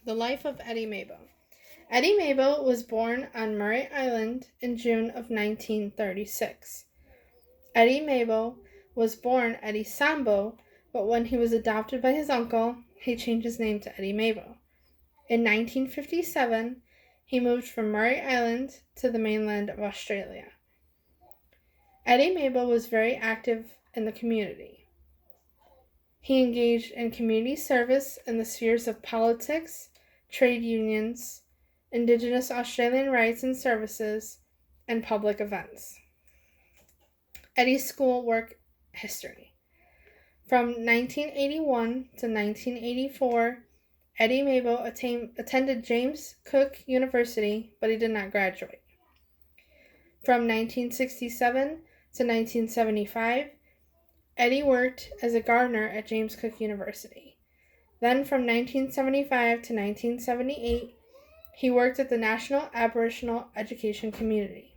The life of Eddie Mabo. Eddie Mabo was born on Murray Island in June of 1936. Eddie Mabo was born Eddie Sambo, but when he was adopted by his uncle, he changed his name to Eddie Mabo. In 1957, he moved from Murray Island to the mainland of Australia. Eddie Mabo was very active in the community. He engaged in community service in the spheres of politics, trade unions, Indigenous Australian rights and services, and public events. Eddie's school work history. From 1981 to 1984, Eddie Mabo attended James Cook University, but he did not graduate. From 1967 to 1975, Eddie worked as a gardener at James Cook University. Then from 1975 to 1978, he worked at the National Aboriginal Education Community.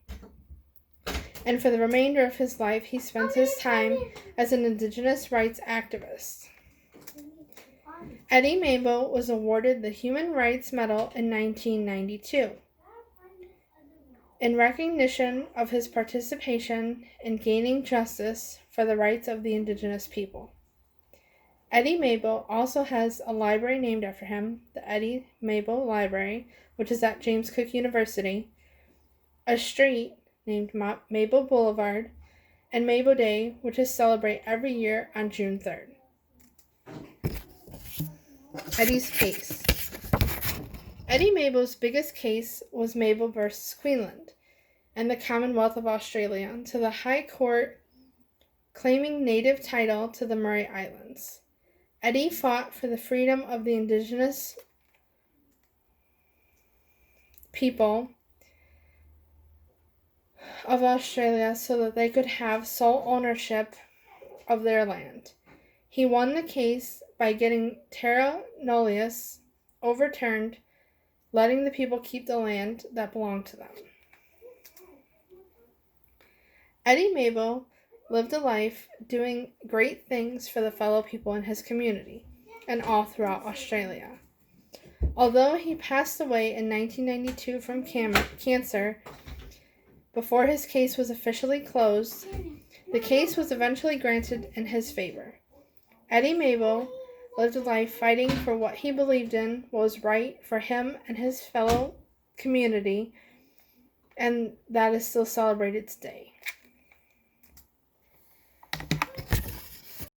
And for the remainder of his life, he spent his time as an Indigenous rights activist. Eddie Mabo was awarded the Human Rights Medal in 1992 in recognition of his participation in gaining justice for the rights of the Indigenous people. Eddie Mabo also has a library named after him, the Eddie Mabo Library, which is at James Cook University, a street named Mabo Boulevard, and Mabo Day, which is celebrated every year on June 3rd. Eddie's case. Eddie Mabo's biggest case was Mabo versus Queensland and the Commonwealth of Australia to the High Court claiming native title to the Murray Islands. Eddie fought for the freedom of the Indigenous people of Australia so that they could have sole ownership of their land. He won the case by getting terra nullius overturned, letting the people keep the land that belonged to them. Eddie Mabo lived a life doing great things for the fellow people in his community and all throughout Australia. Although he passed away in 1992 from cancer, before his case was officially closed, the case was eventually granted in his favor. Eddie Mabo lived a life fighting for what he believed in was right for him and his fellow community, and that is still celebrated today.